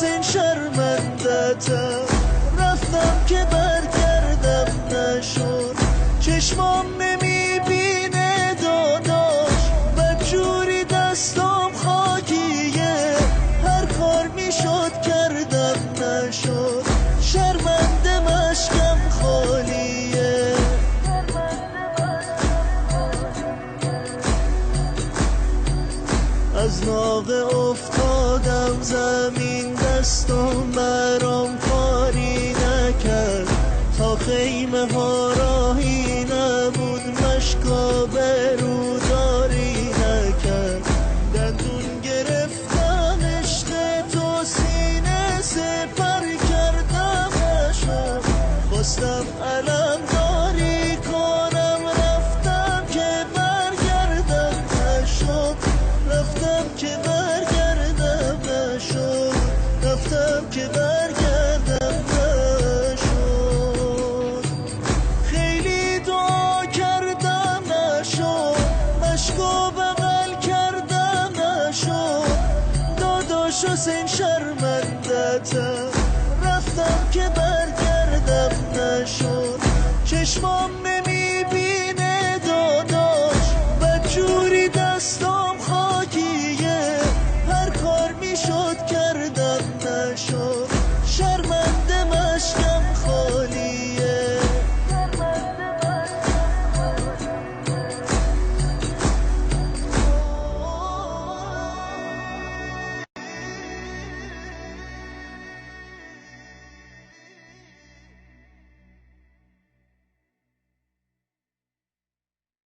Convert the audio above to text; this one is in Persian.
حسین شرمندتم، رفتم که برگردم نشد، چشمام نمیبینه داداش، بدجوری دستام خاکیه، هر کار میشد کردم نشد، شرمنده مشکم خالیه. از ناقه افتادم زمین، دستم برام کاری نکرد، تا خیمه ها راهی نبود، مشکا بروداری نکرد، دندون گرفتم عشق تو، سینه سپر کردم نشد، خواستم علم داری کنم، رفتم که برگردم نشد، رفتم که برگردم نشد، رفتم که برگردم نشد. خیلی دعا کردم نشد، مشکو بغل کردم نشد، داداش حسین شرمندتم، رفتم که برگردم نشد، چشمام نمیبینه داداش، بدجوری دستام خاکیه، هر کار میشد کردم نشد، شرمنده مشکم خالیه.